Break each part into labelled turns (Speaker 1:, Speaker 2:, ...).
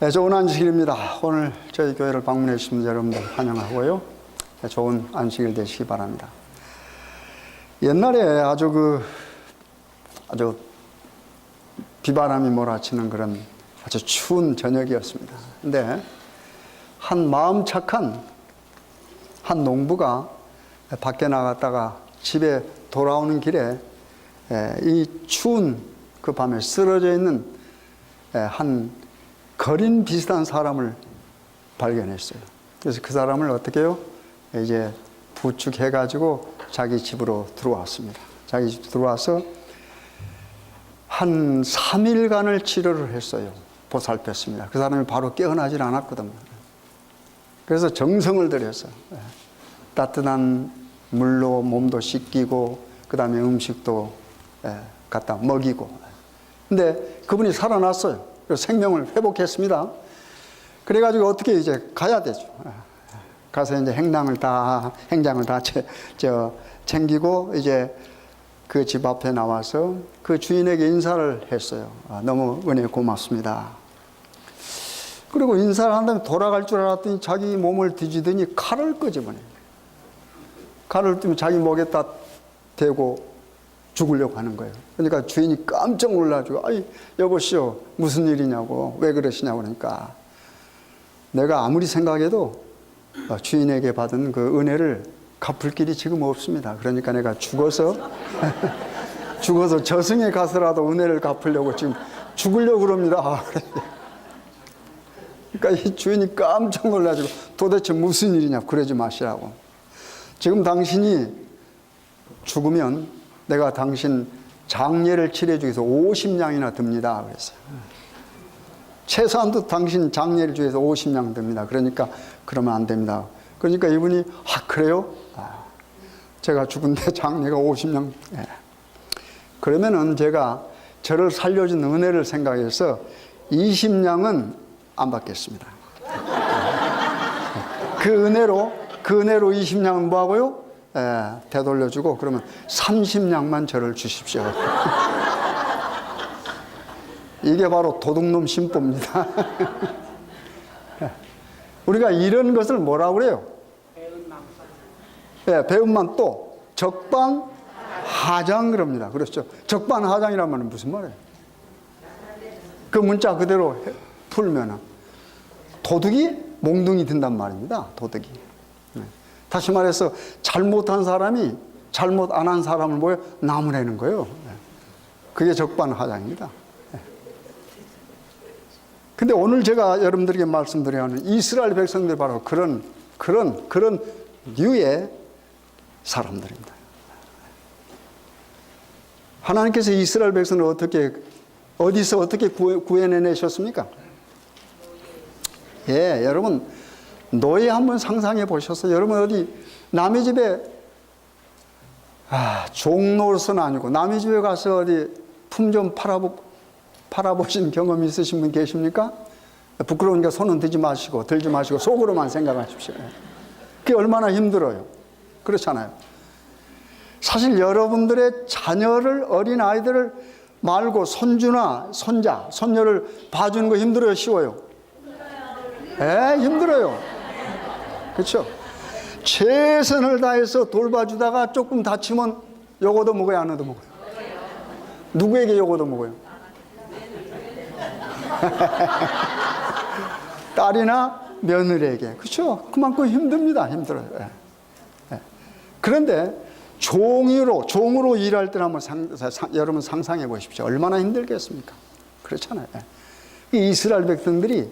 Speaker 1: 네, 좋은 안식일입니다. 오늘 저희 교회를 방문해 주신 여러분들 환영하고요. 네, 좋은 안식일 되시기 바랍니다. 옛날에 아주 비바람이 몰아치는 그런 아주 추운 저녁이었습니다. 근데 한 마음 착한 한 농부가 밖에 나갔다가 집에 돌아오는 길에 이 추운 그 밤에 쓰러져 있는 한 거린 비슷한 사람을 발견했어요. 그래서 그 사람을 어떻게 해요? 이제 부축해가지고 자기 집으로 들어왔습니다. 자기 집 들어와서 한 3일간을 치료를 했어요. 보살폈습니다. 그 사람이 바로 깨어나질 않았거든요. 그래서 정성을 들여서 따뜻한 물로 몸도 씻기고 그 다음에 음식도 갖다 먹이고, 근데 그분이 살아났어요. 그래서 생명을 회복했습니다. 그래가지고 어떻게 이제 가야 되죠. 가서 이제 행장을 다 챙기고 이제 그 집 앞에 나와서 그 주인에게 인사를 했어요. 너무 은혜 고맙습니다. 그리고 인사를 한 다음에 돌아갈 줄 알았더니 자기 몸을 뒤지더니 칼을 끄집어내요. 칼을 뜨면 자기 목에다 대고 죽으려고 하는 거예요. 그러니까 주인이 깜짝 놀라가지고, 아이, 여보시오, 무슨 일이냐고, 왜 그러시냐고 그러니까, 내가 아무리 생각해도 주인에게 받은 그 은혜를 갚을 길이 지금 없습니다. 그러니까 내가 죽어서 저승에 가서라도 은혜를 갚으려고 지금 죽으려고 그럽니다. 그러니까 이 주인이 깜짝 놀라가지고, 도대체 무슨 일이냐, 그러지 마시라고. 지금 당신이 죽으면 내가 당신 장례를 치러주기 위해서 50냥이나 듭니다. 그랬어요. 최소한도 당신 장례를 주기 위해서 50냥 듭니다. 그러니까 그러면 안 됩니다. 그러니까 이분이 그래요? 제가 죽은데 장례가 50냥. 그러면은 제가 저를 살려준 은혜를 생각해서 20냥은 안 받겠습니다. 그 은혜로 20냥은 뭐 하고요? 되돌려주고, 그러면 30냥만 저를 주십시오. 이게 바로 도둑놈 신법입니다. 우리가 이런 것을 뭐라고 그래요? 배은만 또 적반하장 그럽니다. 그렇죠? 적반하장이란 말은 무슨 말이에요? 그 문자 그대로 풀면은 도둑이 몽둥이 든단 말입니다. 도둑이. 다시 말해서 잘못한 사람이 잘못 안 한 사람을 보여 나무라는 거예요. 그게 적반하장입니다. 근데 오늘 제가 여러분들에게 말씀드려야 하는 이스라엘 백성들 바로 그런 류의 사람들입니다. 하나님께서 이스라엘 백성을 어디서 어떻게 구해내셨습니까? 여러분 노예 한번 상상해 보셨어요? 여러분 어디 남의 집에 종로서는 아니고 남의 집에 가서 어디 품 좀 팔아보신 경험이 있으신 분 계십니까? 부끄러우니까 손은 들지 마시고 속으로만 생각하십시오. 그게 얼마나 힘들어요. 그렇잖아요. 사실 여러분들의 자녀를, 어린 아이들을 말고 손주나 손자, 손녀를 봐주는 거 힘들어요, 쉬워요? 힘들어요. 그렇죠? 최선을 다해서 돌봐주다가 조금 다치면 요거도 먹어요, 안 얻어 먹어요? 누구에게 요거도 먹어요? 딸이나 며느리에게. 그렇죠? 그만큼 힘듭니다. 힘들어요. 그런데 종으로 일할 때는 한번 여러분 상상해 보십시오. 얼마나 힘들겠습니까? 그렇잖아요. 이 이스라엘 백성들이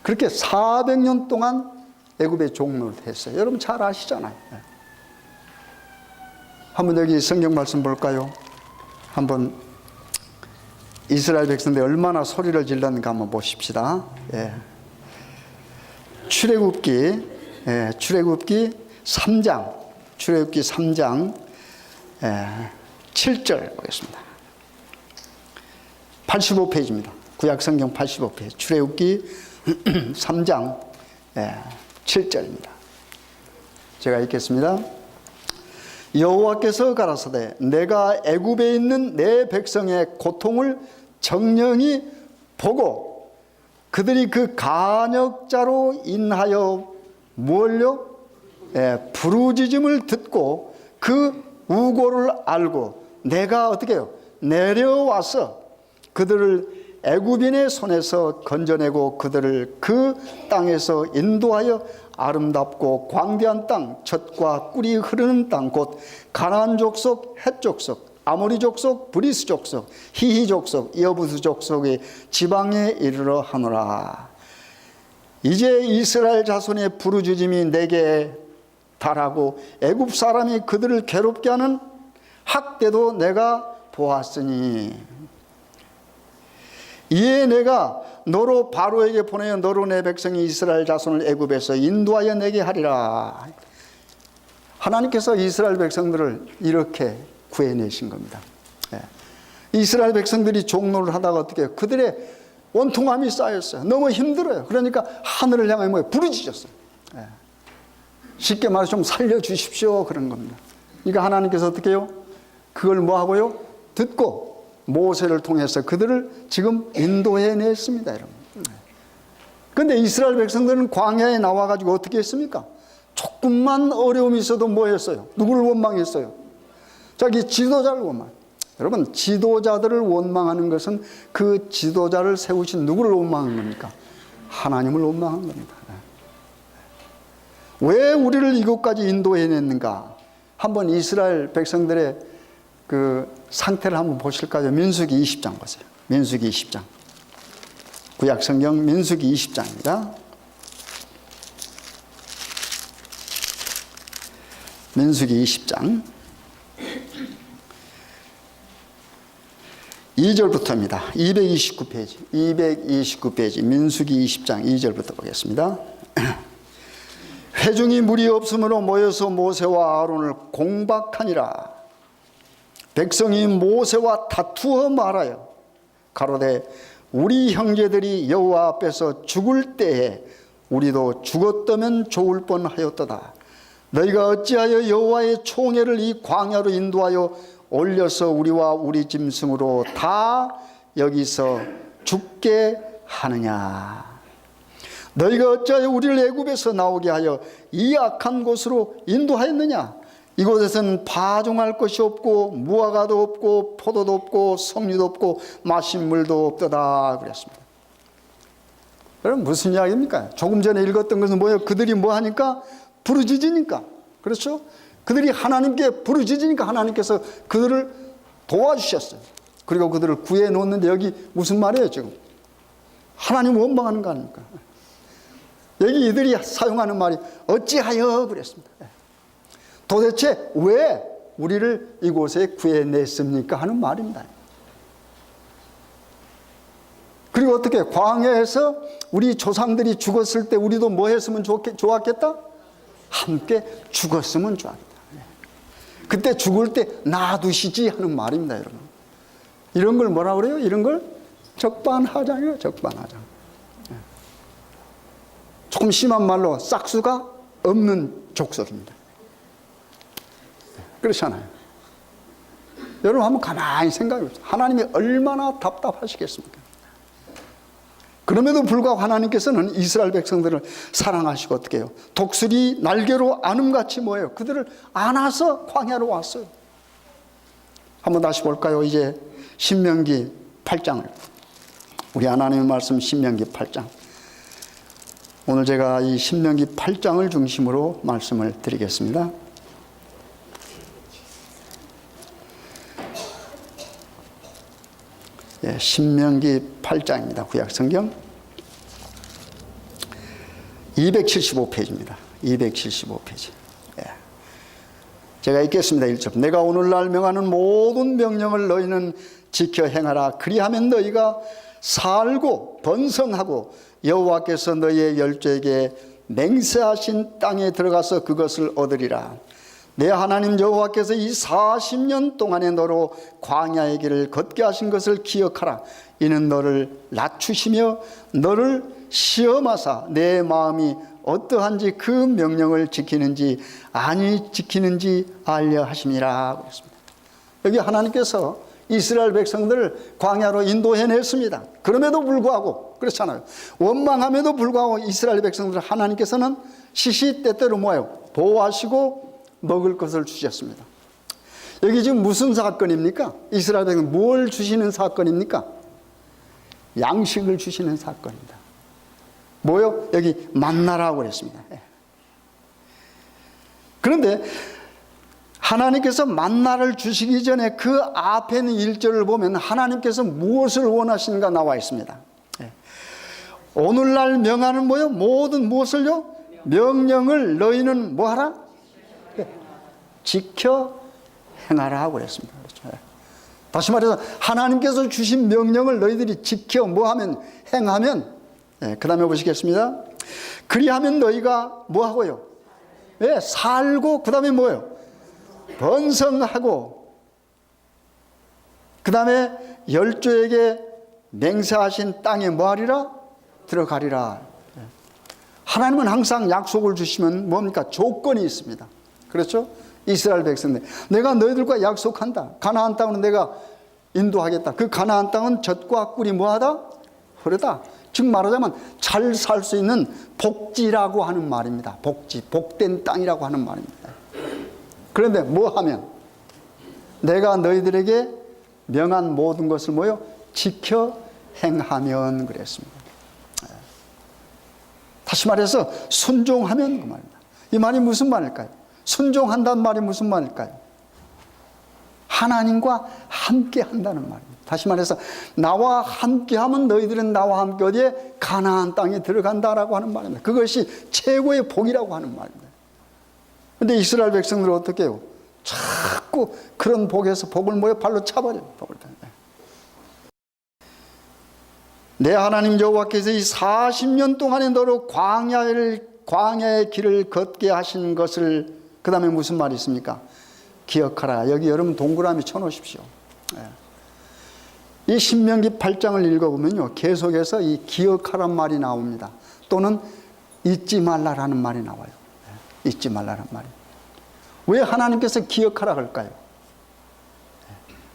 Speaker 1: 그렇게 400년 동안 애굽의 종로를 했어요. 여러분 잘 아시잖아요. 한번 여기 성경 말씀 볼까요? 한번 이스라엘 백성들이 얼마나 소리를 질렀는가 한번 보십시다. 출애굽기 3장 7절 보겠습니다. 85페이지입니다. 구약 성경 85페이지. 출애굽기 3장 7절입니다. 제가 읽겠습니다. 여호와께서 가라사대 내가 애굽에 있는 내 백성의 고통을 정령히 보고 그들이 그 간역자로 인하여 뭘요? 부르짖음을 듣고 그 우고를 알고 내가 어떻게 해요? 내려와서 그들을 애굽인의 손에서 건져내고 그들을 그 땅에서 인도하여 아름답고 광대한 땅, 젖과 꿀이 흐르는 땅, 곧 가나안 족속, 헷 족속, 아모리 족속, 브리스 족속, 히히 족속, 여부스 족속의 지방에 이르러 하노라. 이제 이스라엘 자손의 부르짖음이 내게 달하고 애굽 사람이 그들을 괴롭게 하는 학대도 내가 보았으니 이에 내가 너로 바로에게 보내어 너로 내 백성이 이스라엘 자손을 애굽에서 인도하여 내게 하리라. 하나님께서 이스라엘 백성들을 이렇게 구해내신 겁니다. 이스라엘 백성들이 종노를 하다가 어떻게 해요? 그들의 원통함이 쌓였어요. 너무 힘들어요. 그러니까 하늘을 향해 부르짖었어요. 쉽게 말해서 좀 살려주십시오 그런 겁니다. 그러니까 하나님께서 어떻게 해요? 그걸 뭐 하고요? 듣고 모세를 통해서 그들을 지금 인도해냈습니다, 여러분. 그런데 이스라엘 백성들은 광야에 나와가지고 어떻게 했습니까? 조금만 어려움이 있어도 뭐 했어요? 누구를 원망했어요? 자기 지도자를 원망. 여러분, 지도자들을 원망하는 것은 그 지도자를 세우신 누구를 원망한 겁니까? 하나님을 원망한 겁니다. 왜 우리를 이곳까지 인도해냈는가? 한번 이스라엘 백성들의 그 상태를 한번 보실까요? 민수기 20장 보세요. 민수기 20장. 구약성경 민수기 20장입니다. 민수기 20장 2절부터입니다. 229페이지. 229페이지. 민수기 20장 2절부터 보겠습니다. 회중이 물이 없으므로 모여서 모세와 아론을 공박하니라. 백성이 모세와 다투어 말하여 가로되 우리 형제들이 여호와 앞에서 죽을 때에 우리도 죽었다면 좋을 뻔하였도다. 너희가 어찌하여 여호와의 총애를 이 광야로 인도하여 올려서 우리와 우리 짐승으로 다 여기서 죽게 하느냐. 너희가 어찌하여 우리를 애굽에서 나오게 하여 이 악한 곳으로 인도하였느냐. 이곳에서는 파종할 것이 없고 무화과도 없고 포도도 없고 석류도 없고 마신 물도 없도다 그랬습니다. 여러분 무슨 이야기입니까? 조금 전에 읽었던 것은 뭐예요? 그들이 뭐 하니까? 부르짖으니까. 그렇죠? 그들이 하나님께 부르짖으니까 하나님께서 그들을 도와주셨어요. 그리고 그들을 구해 놓는데 여기 무슨 말이에요 지금? 하나님 원망하는 거 아닙니까? 여기 이들이 사용하는 말이 어찌하여 그랬습니다. 도대체 왜 우리를 이곳에 구해냈습니까? 하는 말입니다. 그리고 어떻게 광야에서 우리 조상들이 죽었을 때 우리도 뭐 했으면 좋았겠다? 함께 죽었으면 좋았겠다. 그때 죽을 때 놔두시지 하는 말입니다, 여러분. 이런 걸 뭐라 그래요? 이런 걸 적반하장이에요, 적반하장. 조금 심한 말로 싹수가 없는 족속입니다. 그렇잖아요. 여러분 한번 가만히 생각해 보세요. 하나님이 얼마나 답답하시겠습니까? 그럼에도 불구하고 하나님께서는 이스라엘 백성들을 사랑하시고 어떻게 해요? 독수리 날개로 안음같이 뭐예요? 그들을 안아서 광야로 왔어요. 한번 다시 볼까요? 이제 신명기 8장을. 우리 하나님의 말씀 신명기 8장. 오늘 제가 이 신명기 8장을 중심으로 말씀을 드리겠습니다. 신명기 8장입니다. 구약성경 275페이지입니다. 275페이지. 제가 읽겠습니다. 1절. 내가 오늘날 명하는 모든 명령을 너희는 지켜 행하라. 그리하면 너희가 살고 번성하고 여호와께서 너희의 열조에게 맹세하신 땅에 들어가서 그것을 얻으리라. 내 하나님 여호와께서 이 40년 동안에 너로 광야의 길을 걷게 하신 것을 기억하라. 이는 너를 낮추시며 너를 시험하사 내 마음이 어떠한지 그 명령을 지키는지 아니 지키는지 알려 하심이라. 그랬습니다. 여기 하나님께서 이스라엘 백성들을 광야로 인도해냈습니다. 그럼에도 불구하고 그렇잖아요. 원망함에도 불구하고 이스라엘 백성들을 하나님께서는 시시때때로 뭐예요? 보호하시고 먹을 것을 주셨습니다. 여기 지금 무슨 사건입니까? 이스라엘 백성 뭘 주시는 사건입니까? 양식을 주시는 사건입니다. 뭐요? 여기 만나라고 그랬습니다. 그런데 하나님께서 만나를 주시기 전에 그 앞에 있는 1절을 보면 하나님께서 무엇을 원하시는가 나와 있습니다. 오늘날 명하는 뭐요? 모든 무엇을요? 명령을 너희는 뭐하라? 지켜 행하라 하고 그랬습니다. 그렇죠? 다시 말해서 하나님께서 주신 명령을 너희들이 지켜 뭐하면 행하면 그 다음에 보시겠습니다. 그리하면 너희가 뭐하고요? 살고 그 다음에 뭐예요? 번성하고 그 다음에 열조에게 맹세하신 땅에 뭐하리라? 들어가리라. 하나님은 항상 약속을 주시면 뭡니까? 조건이 있습니다. 그렇죠? 이스라엘 백성들 내가 너희들과 약속한다. 가나안 땅은 내가 인도하겠다. 그 가나안 땅은 젖과 꿀이 뭐하다? 흐르다. 즉 말하자면 잘 살 수 있는 복지라고 하는 말입니다. 복지, 복된 땅이라고 하는 말입니다. 그런데 뭐 하면? 내가 너희들에게 명한 모든 것을 뭐요? 지켜 행하면 그랬습니다. 다시 말해서 순종하면 그 말입니다. 이 말이 무슨 말일까요? 순종한다는 말이 무슨 말일까요? 하나님과 함께 한다는 말입니다. 다시 말해서 나와 함께 하면 너희들은 나와 함께 어디에? 가나안 땅에 들어간다라고 하는 말입니다. 그것이 최고의 복이라고 하는 말입니다. 그런데 이스라엘 백성들은 어떻게 해요? 자꾸 그런 복에서 복을 뭐에 발로 차버려요. 복을. 내 하나님 여호와께서 이 40년 동안에 너로 광야의 길을 걷게 하신 것을 그 다음에 무슨 말이 있습니까? 기억하라. 여기 여러분 동그라미 쳐놓으십시오. 이 신명기 8장을 읽어보면요 계속해서 이 기억하란 말이 나옵니다. 또는 잊지 말라라는 말이 나와요. 잊지 말라는 말이. 왜 하나님께서 기억하라 할까요?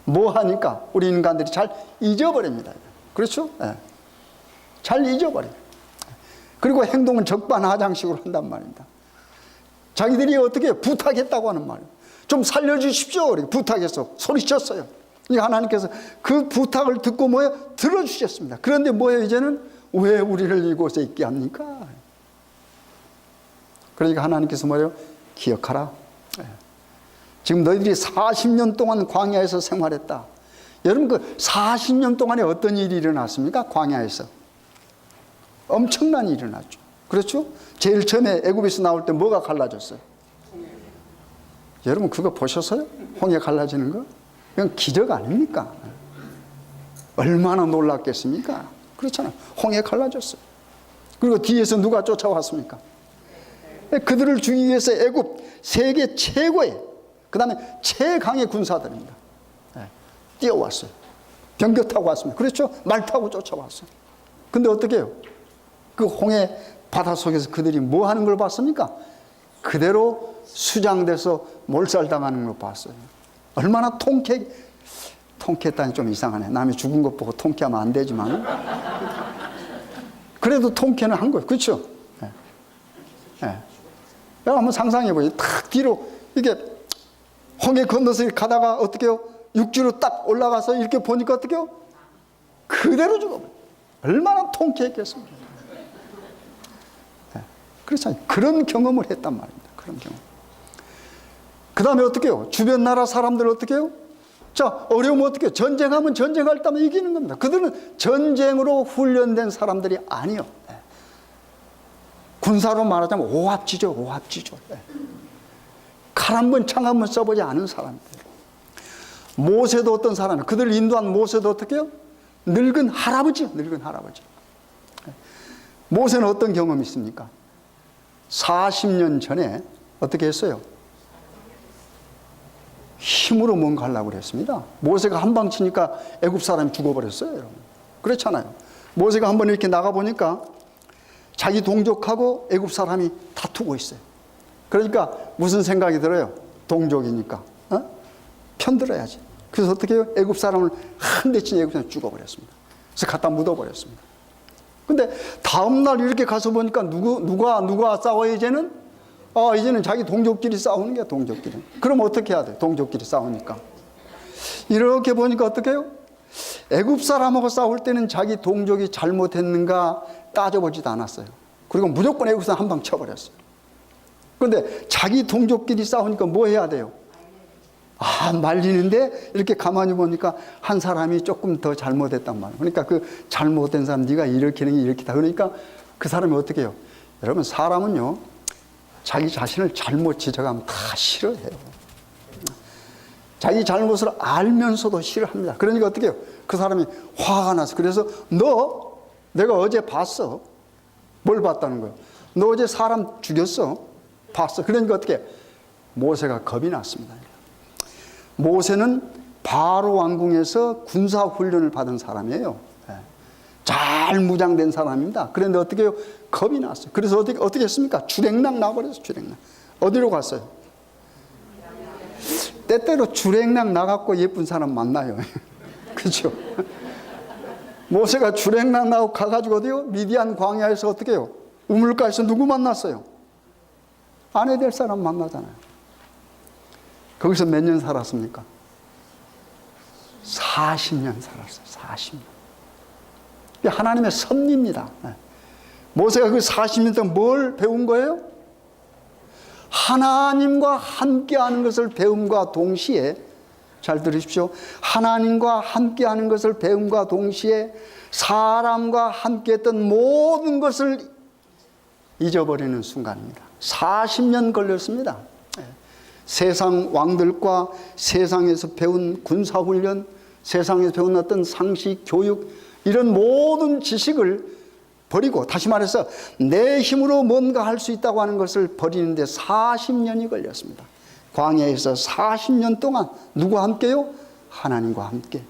Speaker 1: 뭐 하니까 우리 인간들이 잘 잊어버립니다. 그렇죠? 잘 잊어버려요. 그리고 행동은 적반하장식으로 한단 말입니다. 자기들이 어떻게 부탁했다고 하는 말이에요. 좀 살려주십시오. 이렇게 부탁해서 소리쳤어요. 하나님께서 그 부탁을 듣고 뭐예요? 들어주셨습니다. 그런데 뭐예요? 이제는 왜 우리를 이곳에 있게 합니까? 그러니까 하나님께서 뭐예요? 기억하라. 지금 너희들이 40년 동안 광야에서 생활했다. 여러분 그 40년 동안에 어떤 일이 일어났습니까? 광야에서. 엄청난 일이 일어났죠. 그렇죠? 제일 처음에 애굽에서 나올 때 뭐가 갈라졌어요? 여러분 그거 보셨어요? 홍해 갈라지는 거? 이건 기적 아닙니까? 얼마나 놀랐겠습니까? 그렇잖아요. 홍해 갈라졌어요. 그리고 뒤에서 누가 쫓아왔습니까? 그들을 죽이기 위해서 애굽 세계 최고의 그 다음에 최강의 군사들입니다. 뛰어왔어요. 병거 타고 왔습니다. 그렇죠? 말 타고 쫓아왔어요. 근데 어떻게 해요? 그 홍해 바다 속에서 그들이 뭐 하는 걸 봤습니까? 그대로 수장돼서 몰살당하는 걸 봤어요. 얼마나 통쾌했다니 좀 이상하네. 남이 죽은 것 보고 통쾌하면 안 되지만 그래도 통쾌는 한 거예요. 그렇죠? 한번 상상해 보세요. 탁 뒤로 이게 홍해 건너서 가다가 어떻게 해요? 육지로 딱 올라가서 이렇게 보니까 어떻게 해요? 그대로 죽어버려요. 얼마나 통쾌했겠습니까? 그렇잖아요. 그런 경험을 했단 말입니다. 그런 경험. 그 다음에 어떻게 해요? 주변 나라 사람들 어떻게 해요? 자, 어려우면 어떻게 해요? 전쟁하면 전쟁할 때만 이기는 겁니다. 그들은 전쟁으로 훈련된 사람들이 아니요. 군사로 말하자면 오합지졸, 오합지졸. 칼 한 번, 창 한 번 써보지 않은 사람들. 모세도 어떤 사람이에요? 그들 인도한 모세도 어떻게 해요? 늙은 할아버지요. 늙은 할아버지. 모세는 어떤 경험이 있습니까? 40년 전에 어떻게 했어요? 힘으로 뭔가 하려고 그랬습니다. 모세가 한 방 치니까 애굽 사람이 죽어버렸어요. 여러분. 그렇잖아요. 모세가 한번 이렇게 나가보니까 자기 동족하고 애굽 사람이 다투고 있어요. 그러니까 무슨 생각이 들어요? 동족이니까 편들어야지. 그래서 어떻게 해요? 애굽 사람을 한 대 친 애굽 사람을 죽어버렸습니다. 그래서 갖다 묻어버렸습니다. 근데 다음날 이렇게 가서 보니까 누가 싸워요, 이제는? 이제는 자기 동족끼리 싸우는 게 동족끼리. 그럼 어떻게 해야 돼? 동족끼리 싸우니까. 이렇게 보니까 어떻게 해요? 애굽 사람하고 싸울 때는 자기 동족이 잘못했는가 따져보지도 않았어요. 그리고 무조건 애굽 사람 한 방 쳐버렸어요. 그런데 자기 동족끼리 싸우니까 뭐 해야 돼요? 말리는데 이렇게 가만히 보니까 한 사람이 조금 더 잘못했단 말이에요. 그러니까 그 잘못된 사람, 네가 이렇게는 이렇게다. 그러니까 그 사람이 어떻게 해요? 여러분, 사람은요, 자기 자신을 잘못 지적하면 다 싫어해요. 자기 잘못을 알면서도 싫어합니다. 그러니까 어떻게 해요? 그 사람이 화가 나서, 그래서 내가 어제 봤어. 뭘 봤다는 거예요? 너 어제 사람 죽였어? 봤어. 그러니까 어떻게 해요? 모세가 겁이 났습니다. 모세는 바로 왕궁에서 군사 훈련을 받은 사람이에요. 잘 무장된 사람입니다. 그런데 어떻게 해요? 겁이 났어요. 그래서 어떻게 했습니까? 주랭랑 나버렸어요. 주랭랑. 어디로 갔어요? 때때로 주랭랑 나갖고 예쁜 사람 만나요. 그렇죠? 모세가 주랭랑 나고 가가지고 어디요? 미디안 광야에서 어떻게 해요? 우물가에서 누구 만났어요? 아내 될 사람 만나잖아요. 거기서 몇 년 살았습니까? 40년 살았어요. 40년. 하나님의 섭리입니다. 모세가 그 40년 동안 뭘 배운 거예요? 하나님과 함께하는 것을 배움과 동시에, 잘 들으십시오. 하나님과 함께하는 것을 배움과 동시에 사람과 함께했던 모든 것을 잊어버리는 순간입니다. 40년 걸렸습니다. 세상 왕들과 세상에서 배운 군사훈련, 세상에서 배운 어떤 상식, 교육, 이런 모든 지식을 버리고, 다시 말해서 내 힘으로 뭔가 할 수 있다고 하는 것을 버리는데 40년이 걸렸습니다. 광야에서 40년 동안 누구와 함께요? 하나님과 함께.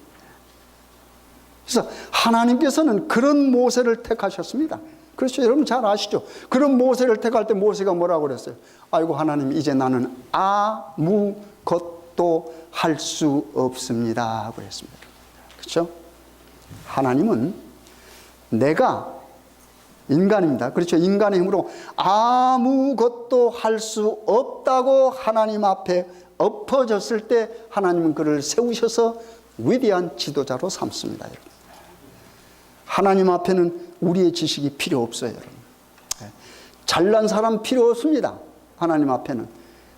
Speaker 1: 그래서 하나님께서는 그런 모세를 택하셨습니다. 그렇죠. 여러분 잘 아시죠? 그런 모세를 택할 때 모세가 뭐라고 그랬어요? 아이고 하나님, 이제 나는 아무것도 할 수 없습니다 그랬습니다. 그렇죠? 하나님은 내가 인간입니다. 그렇죠? 인간의 힘으로 아무것도 할 수 없다고 하나님 앞에 엎어졌을 때 하나님은 그를 세우셔서 위대한 지도자로 삼습니다. 여러분. 하나님 앞에는 우리의 지식이 필요 없어요. 여러분. 잘난 사람 필요 없습니다. 하나님 앞에는.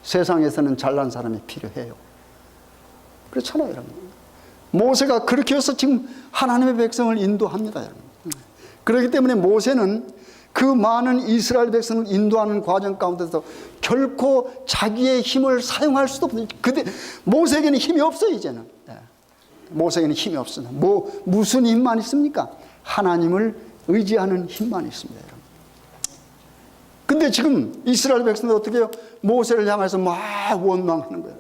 Speaker 1: 세상에서는 잘난 사람이 필요해요. 그렇잖아요. 여러분. 모세가 그렇게 해서 지금 하나님의 백성을 인도합니다. 여러분. 그렇기 때문에 모세는 그 많은 이스라엘 백성을 인도하는 과정 가운데서 결코 자기의 힘을 사용할 수도 없어요. 그때 모세에게는 힘이 없어요. 이제는. 모세에게는 힘이 없습니다. 무슨 힘만 있습니까? 하나님을 의지하는 힘만 있습니다. 여러분. 근데 지금 이스라엘 백성들 어떻게 해요? 모세를 향해서 막 원망하는 거예요.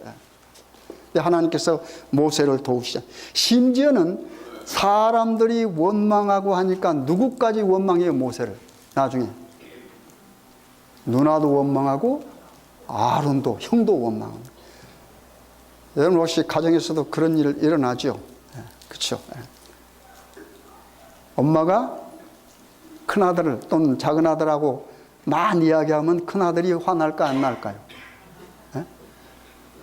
Speaker 1: 하나님께서 모세를 도우시죠. 심지어는 사람들이 원망하고 하니까 누구까지 원망해요? 모세를. 나중에 누나도 원망하고 아론도, 형도 원망합니다. 여러분 혹시 가정에서도 그런 일 일어나죠? 그렇죠? 엄마가 큰아들을 또는 작은아들하고 많이 이야기하면 큰아들이 화날까 안 날까요?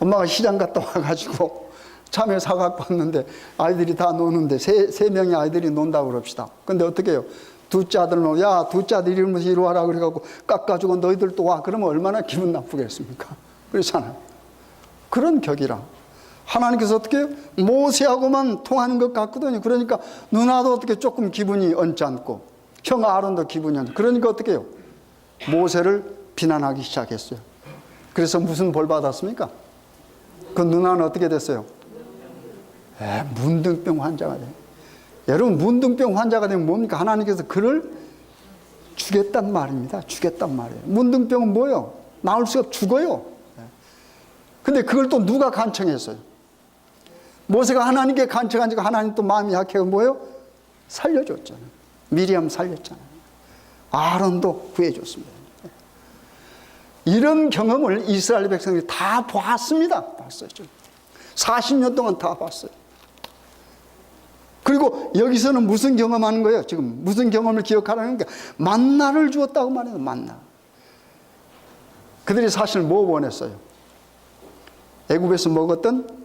Speaker 1: 엄마가 시장 갔다 와가지고 참외 사갖고 왔는데 아이들이 다 노는데 세 명의 아이들이 논다고 그럽시다. 근데 어떻게 해요? 둘째 아들 야, 둘째 아들 이러면서 이리 와라 그래갖고 깎아주고 너희들 또 와. 그러면 얼마나 기분 나쁘겠습니까? 그렇잖아요. 그런 격이라. 하나님께서 어떻게 해요? 모세하고만 통하는 것 같거든요. 그러니까 누나도 어떻게 조금 기분이 언짢고 형 아론도 기분이 언짢고 그러니까 어떻게 해요? 모세를 비난하기 시작했어요. 그래서 무슨 벌 받았습니까? 그 누나는 어떻게 됐어요? 문둥병 환자가 돼요. 여러분 문둥병 환자가 되면 뭡니까? 하나님께서 그를 주겠단 말입니다. 주겠단 말이에요. 문둥병은 뭐예요? 나을 수가 죽어요. 근데 그걸 또 누가 간청했어요? 모세가 하나님께 간청하니까 하나님 또 마음이 약해서 뭐예요? 살려줬잖아요. 미리암 살렸잖아요. 아론도 구해줬습니다. 이런 경험을 이스라엘 백성들이 다 봤습니다. 봤어요. 40년 동안 다 봤어요. 그리고 여기서는 무슨 경험하는 거예요? 지금 무슨 경험을 기억하라는 게 만나를 주었다고 말해요. 만나. 그들이 사실 뭐 원했어요? 애굽에서 먹었던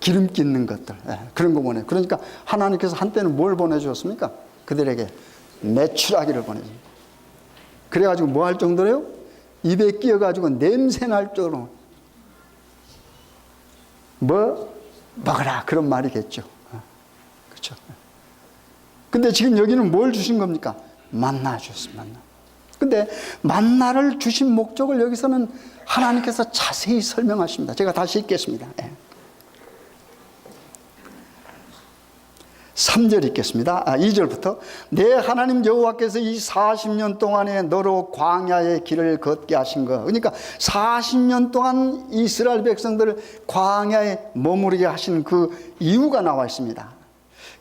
Speaker 1: 기름기 있는 것들, 그런 거 원해요. 그러니까 하나님께서 한때는 뭘 보내주었습니까? 그들에게 메추라기를 보내줍니다. 그래가지고 뭐 할 정도로요? 입에 끼어가지고 냄새 날 정도로 뭐 먹어라 그런 말이겠죠. 그렇죠. 근데 지금 여기는 뭘 주신 겁니까? 만나 주셨습니다. 만나. 근데 만나를 주신 목적을 여기서는 하나님께서 자세히 설명하십니다. 제가 다시 읽겠습니다. 3절 읽겠습니다. 2절부터 내 하나님 여호와께서 이 40년 동안에 너로 광야의 길을 걷게 하신 것. 그러니까 40년 동안 이스라엘 백성들을 광야에 머무르게 하신 그 이유가 나와 있습니다.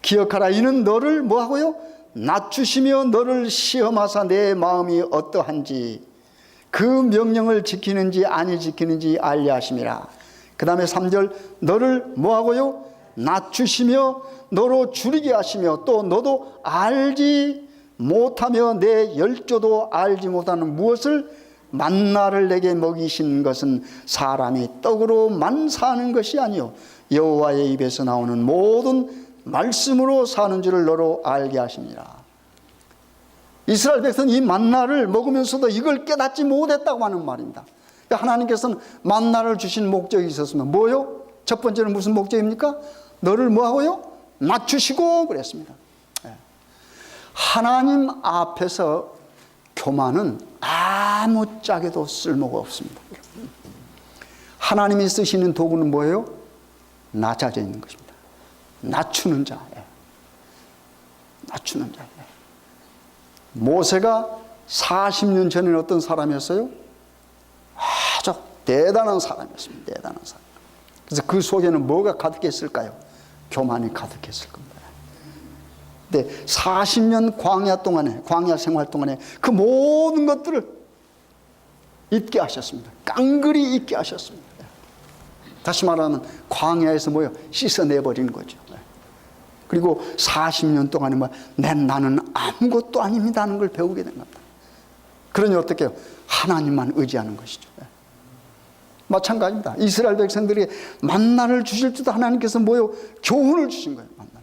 Speaker 1: 기억하라. 이는 너를 뭐하고요? 낮추시며 너를 시험하사 내 마음이 어떠한지 그 명령을 지키는지 아니 지키는지 알려 하심이라. 그 다음에 3절 너를 뭐하고요? 낮추시며 너로 줄이게 하시며 또 너도 알지 못하며 내 열조도 알지 못하는 무엇을 만나를 내게 먹이신 것은 사람이 떡으로만 사는 것이 아니요 여호와의 입에서 나오는 모든 말씀으로 사는 줄을 너로 알게 하십니다. 이스라엘 백성은 이 만나를 먹으면서도 이걸 깨닫지 못했다고 하는 말입니다. 하나님께서는 만나를 주신 목적이 있었으면 뭐요? 첫 번째는 무슨 목적입니까? 너를 뭐하고요? 낮추시고 그랬습니다. 하나님 앞에서 교만은 아무짝에도 쓸모가 없습니다. 하나님이 쓰시는 도구는 뭐예요? 낮아져 있는 것입니다. 낮추는 자. 낮추는 자. 모세가 40년 전에는 어떤 사람이었어요? 아주 대단한 사람이었습니다. 대단한 사람. 그래서 그 속에는 뭐가 가득했을까요? 교만이 가득했을 겁니다. 근데 40년 광야 생활 동안에 그 모든 것들을 잊게 하셨습니다. 깡그리 잊게 하셨습니다. 다시 말하면 광야에서 뭐요? 씻어내버리는 거죠. 그리고 40년 동안에 나는 아무것도 아닙니다 하는 걸 배우게 된 겁니다. 그러니 어떻게 해요? 하나님만 의지하는 것이죠. 마찬가지입니다. 이스라엘 백성들이 만나를 주실 때도 하나님께서 뭐요? 교훈을 주신 거예요. 만나를.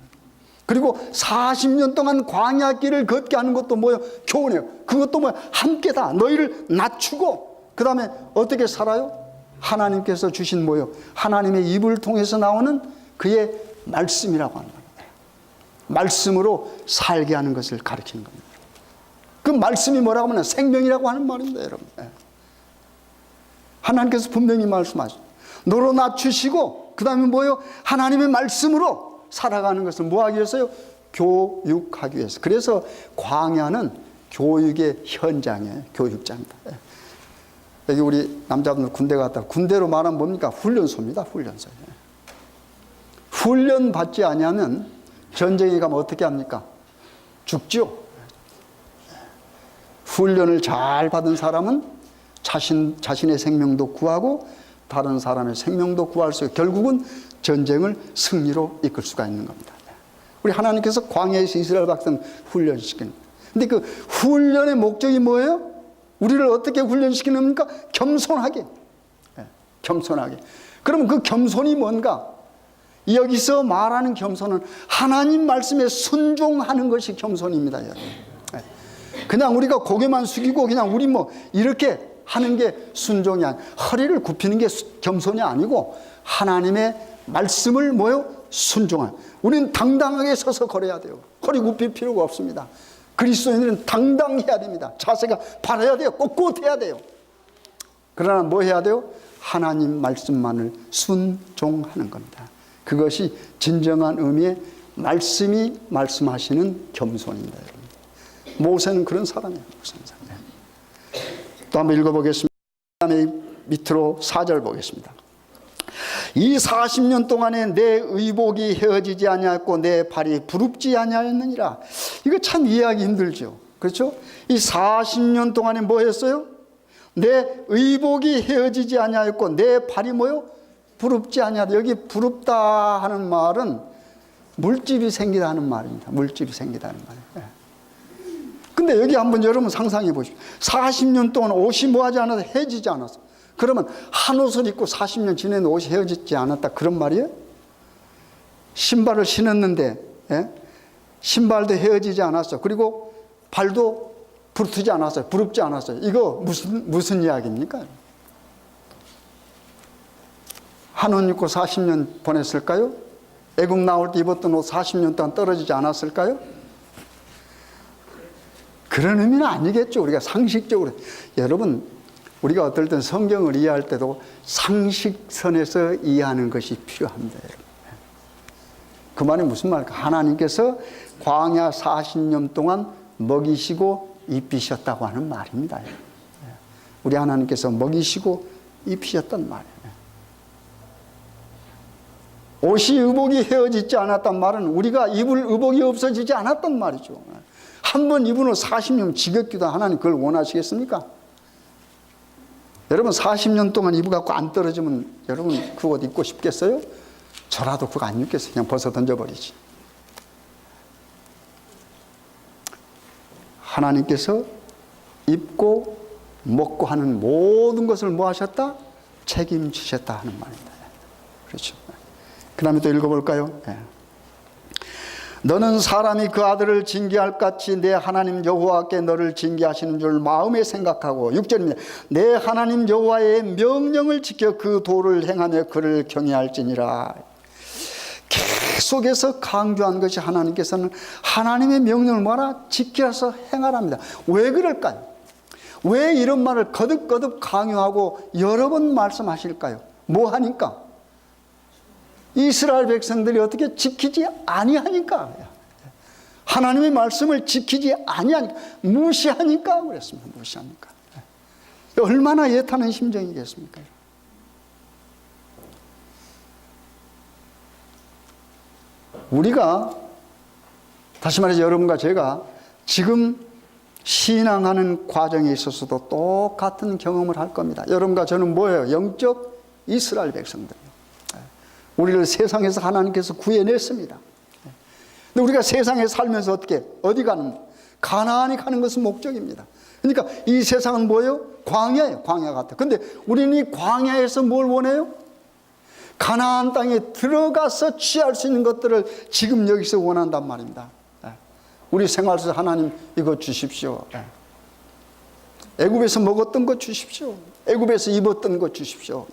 Speaker 1: 그리고 40년 동안 광야 길을 걷게 하는 것도 뭐요? 교훈이에요. 그것도 뭐요? 함께 다 너희를 낮추고 그 다음에 어떻게 살아요? 하나님께서 주신 뭐요? 하나님의 입을 통해서 나오는 그의 말씀이라고 하는 겁니다. 말씀으로 살게 하는 것을 가르치는 겁니다. 그 말씀이 뭐라고 하면 생명이라고 하는 말입니다, 여러분. 하나님께서 분명히 말씀하시죠. 너로 낮추시고 그 다음에 뭐예요? 하나님의 말씀으로 살아가는 것을 뭐 하기 위해서요? 교육하기 위해서. 그래서 광야는 교육의 현장이에요. 교육장입니다. 여기 우리 남자분들 군대 갔다 군대로 말하면 뭡니까? 훈련소입니다. 훈련소. 훈련 받지 아니하면 전쟁에 가면 어떻게 합니까? 죽죠. 훈련을 잘 받은 사람은 자신의 생명도 구하고 다른 사람의 생명도 구할 수 있고 결국은 전쟁을 승리로 이끌 수가 있는 겁니다. 우리 하나님께서 광야에서 이스라엘 백성 훈련시키는 거예요. 근데 그 훈련의 목적이 뭐예요? 우리를 어떻게 훈련시키는 겁니까? 겸손하게. 겸손하게. 그러면 그 겸손이 뭔가? 여기서 말하는 겸손은 하나님 말씀에 순종하는 것이 겸손입니다, 여러분. 그냥 우리가 고개만 숙이고 그냥 우리 이렇게 하는 게 순종이 아니고 허리를 굽히는 게 겸손이 아니고 하나님의 말씀을 순종하는. 우리는 당당하게 서서 걸어야 돼요. 허리 굽힐 필요가 없습니다. 그리스도인들은 당당해야 됩니다. 자세가 바라야 돼요. 꼿꼿해야 돼요. 그러나 뭐 해야 돼요? 하나님 말씀만을 순종하는 겁니다. 그것이 진정한 의미의 말씀이 말씀하시는 겸손입니다. 여러분. 모세는 그런 사람이에요. 또 한번 읽어보겠습니다. 그다음에 밑으로 4절 보겠습니다. 이 40년 동안에 내 의복이 헤어지지 아니하였고 내 발이 부릅지 아니하였느니라. 이거 참 이해하기 힘들죠. 그렇죠? 이 40년 동안에 뭐 했어요? 내 의복이 헤어지지 아니하였고 내 발이 부럽지 아니하다. 여기 부럽다 하는 말은 물집이 생기다 하는 말입니다. 물집이 생기다 하는 말이에요. 근데 여기 한번 여러분 상상해 보십시오. 40년 동안 옷이 뭐하지 않아서 헤어지지 않았어. 그러면 한 옷을 입고 40년 지냈는데 옷이 헤어지지 않았다, 그런 말이에요? 신발을 신었는데 신발도 헤어지지 않았어. 그리고 발도 부르트지 않았어요. 부럽지 않았어요. 이거 무슨 이야기입니까? 한 옷 입고 40년 보냈을까요? 애국 나올 때 입었던 옷 40년 동안 떨어지지 않았을까요? 그런 의미는 아니겠죠. 우리가 상식적으로. 여러분, 우리가 어떨 땐 성경을 이해할 때도 상식선에서 이해하는 것이 필요합니다. 여러분. 그 말이 무슨 말일까? 하나님께서 광야 40년 동안 먹이시고 입히셨다고 하는 말입니다. 우리 하나님께서 먹이시고 입히셨단 말이에요. 옷이 의복이 헤어지지 않았단 말은 우리가 입을 의복이 없어지지 않았단 말이죠. 한 번 입은 옷 40년 지겹기도 하나님 그걸 원하시겠습니까? 여러분 40년 동안 입어갖고 안 떨어지면 여러분 그 옷 입고 싶겠어요? 저라도 그거 안 입겠어요. 그냥 벗어 던져버리지. 하나님께서 입고 먹고 하는 모든 것을 뭐 하셨다? 책임지셨다 하는 말입니다. 그렇죠. 그 다음에 또 읽어볼까요? 너는 사람이 그 아들을 징계할 같이 내 하나님 여호와께 너를 징계하시는 줄 마음에 생각하고 6절입니다. 내 하나님 여호와의 명령을 지켜 그 도를 행하며 그를 경외할지니라. 계속해서 강조한 것이 하나님께서는 하나님의 명령을 뭐하라? 지켜서 행하랍니다. 왜 그럴까요? 왜 이런 말을 거듭거듭 강요하고 여러 번 말씀하실까요? 뭐 하니까? 이스라엘 백성들이 어떻게 지키지 아니하니까, 하나님의 말씀을 지키지 아니하니까, 무시하니까 그랬습니다. 무시하니까. 얼마나 애타는 심정이겠습니까? 우리가 다시 말해서 여러분과 제가 지금 신앙하는 과정에 있어서도 똑같은 경험을 할 겁니다. 여러분과 저는 뭐예요? 영적 이스라엘 백성들. 우리를 세상에서 하나님께서 구해냈습니다. 근데 우리가 세상에 살면서 어디 가는? 가나안에 가는 것은 목적입니다. 그러니까 이 세상은 뭐예요? 광야예요. 광야 같아. 근데 우리는 이 광야에서 뭘 원해요? 가나안 땅에 들어가서 취할 수 있는 것들을 지금 여기서 원한단 말입니다. 우리 생활 속 하나님 이거 주십시오. 애굽에서 먹었던 거 주십시오. 애굽에서 입었던 거 주십시오.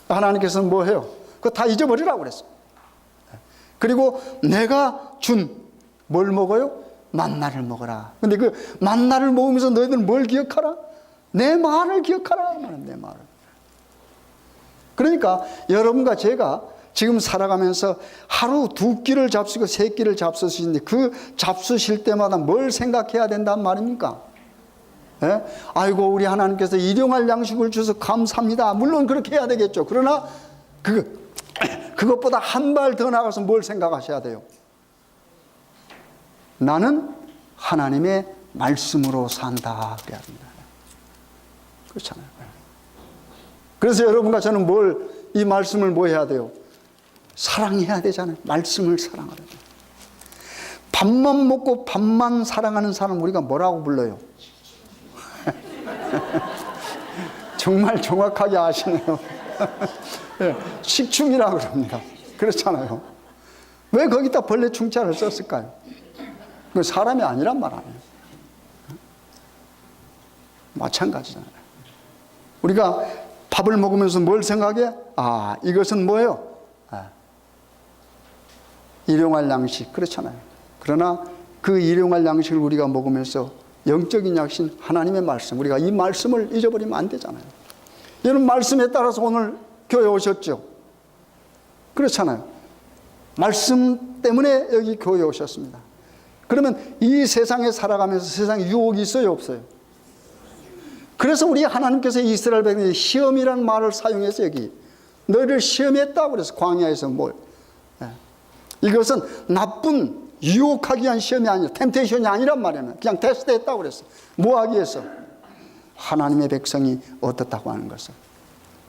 Speaker 1: 하나님께서는 뭐 해요? 그거 다 잊어버리라고 그랬어. 그리고 내가 준 뭘 먹어요? 만나를 먹어라. 근데 그 만나를 먹으면서 너희들은 뭘 기억하라? 내 말을 기억하라. 내 말을. 그러니까 여러분과 제가 지금 살아가면서 하루 2끼를 잡수고 3끼를 잡수시는데 그 잡수실 때마다 뭘 생각해야 된단 말입니까? 아이고 우리 하나님께서 일용할 양식을 주셔서 감사합니다. 물론 그렇게 해야 되겠죠. 그러나 그것보다 한 발 더 나가서 뭘 생각하셔야 돼요? 나는 하나님의 말씀으로 산다. 그래야 합니다. 그렇잖아요. 그래서 여러분과 저는 이 말씀을 뭐 해야 돼요? 사랑해야 되잖아요. 말씀을 사랑하라. 밥만 먹고 밥만 사랑하는 사람 우리가 뭐라고 불러요? 정말 정확하게 아시네요. 식충이라고 그럽니다. 그렇잖아요. 왜 거기다 벌레 충자를 썼을까요? 그 사람이 아니란 말 아니에요. 마찬가지잖아요. 우리가 밥을 먹으면서 뭘 생각해? 이것은 뭐예요? 일용할 양식. 그렇잖아요. 그러나 그 일용할 양식을 우리가 먹으면서 영적인 약신 하나님의 말씀, 우리가 이 말씀을 잊어버리면 안 되잖아요. 여러분 말씀에 따라서 오늘 교회 오셨죠? 그렇잖아요. 말씀 때문에 여기 교회에 오셨습니다. 그러면 이 세상에 살아가면서 세상에 유혹이 있어요? 없어요? 그래서 우리 하나님께서 이스라엘 백성의 시험이라는 말을 사용해서 여기 너희를 시험했다고 그래서 광야에서 이것은 나쁜 유혹하기 위한 시험이 아니라 템테이션이 아니란 말이에요. 그냥 테스트했다고 그랬어. 뭐 하기 위해서? 하나님의 백성이 어떻다고 하는 것을.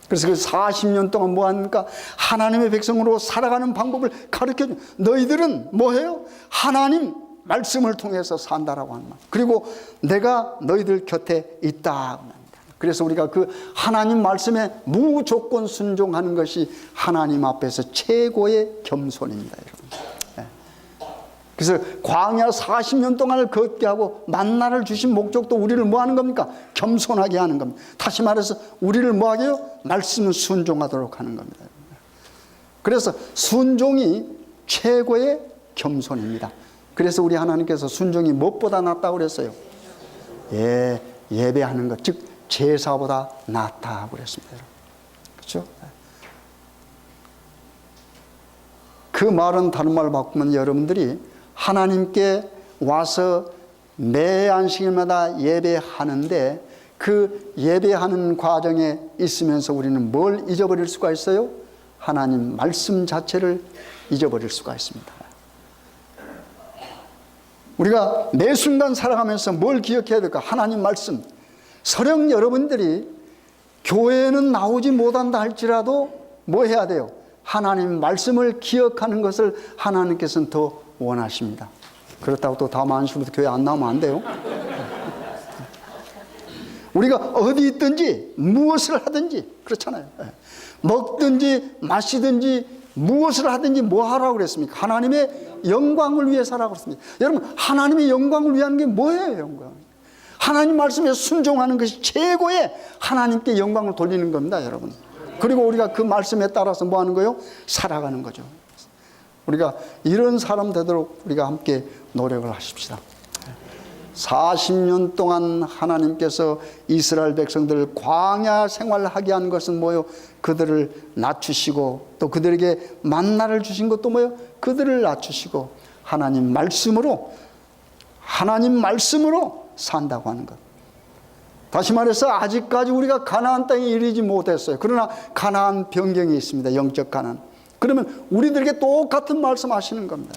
Speaker 1: 그래서 그 40년 동안 뭐 하니까 하나님의 백성으로 살아가는 방법을 가르쳐 줘. 너희들은 뭐해요? 하나님 말씀을 통해서 산다라고 하는 말. 그리고 내가 너희들 곁에 있다. 그래서 우리가 그 하나님 말씀에 무조건 순종하는 것이 하나님 앞에서 최고의 겸손입니다, 여러분. 그래서 광야 40년 동안을 걷게 하고 만나를 주신 목적도 우리를 뭐 하는 겁니까? 겸손하게 하는 겁니다. 다시 말해서 우리를 뭐 하게 해요? 말씀을 순종하도록 하는 겁니다. 그래서 순종이 최고의 겸손입니다. 그래서 우리 하나님께서 순종이 무엇보다 낫다고 그랬어요? 예배하는 것, 즉 제사보다 낫다고 그랬습니다. 그렇죠? 그 말은 다른 말로 바꾸면 여러분들이 하나님께 와서 매 안식일마다 예배하는데 그 예배하는 과정에 있으면서 우리는 뭘 잊어버릴 수가 있어요? 하나님 말씀 자체를 잊어버릴 수가 있습니다. 우리가 매 순간 살아가면서 뭘 기억해야 될까? 하나님 말씀. 설령 여러분들이 교회에는 나오지 못한다 할지라도 뭐 해야 돼요? 하나님 말씀을 기억하는 것을 하나님께서는 더 원하십니다. 그렇다고 또 다음 안식일부터 교회 안 나오면 안 돼요. 우리가 어디 있든지 무엇을 하든지 그렇잖아요. 먹든지 마시든지 무엇을 하든지 뭐 하라고 그랬습니까? 하나님의 영광을 위해 살라고 그랬습니다. 여러분, 하나님의 영광을 위한 게 뭐예요? 영광. 하나님 말씀에 순종하는 것이 최고의 하나님께 영광을 돌리는 겁니다, 여러분. 그리고 우리가 그 말씀에 따라서 뭐 하는 거예요? 살아가는 거죠. 우리가 이런 사람 되도록 우리가 함께 노력을 하십시다. 40년 동안 하나님께서 이스라엘 백성들을 광야 생활하게 한 것은 뭐예요? 그들을 낮추시고 또 그들에게 만나를 주신 것도 뭐예요? 그들을 낮추시고 하나님 말씀으로 산다고 하는 것. 다시 말해서 아직까지 우리가 가나안 땅에 이르지 못했어요. 그러나 가나안 변경이 있습니다. 영적 가나안. 그러면 우리들에게 똑같은 말씀 하시는 겁니다.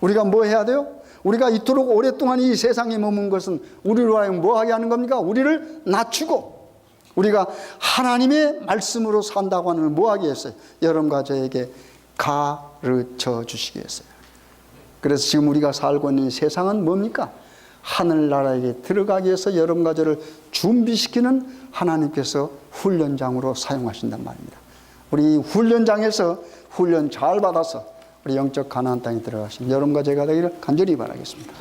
Speaker 1: 우리가 뭐 해야 돼요? 우리가 이토록 오랫동안 이 세상에 머문 것은 우리로 하여금 뭐 하게 하는 겁니까? 우리를 낮추고 우리가 하나님의 말씀으로 산다고 하는 걸 뭐 하게 했어요? 여러분과 저에게 가르쳐 주시게 했어요. 그래서 지금 우리가 살고 있는 세상은 뭡니까? 하늘나라에 들어가기 위해서 여러분과 저를 준비시키는 하나님께서 훈련장으로 사용하신단 말입니다. 우리 훈련장에서 훈련 잘 받아서 우리 영적 가나안 땅에 들어가신 여러분과 제가 되기를 간절히 바라겠습니다.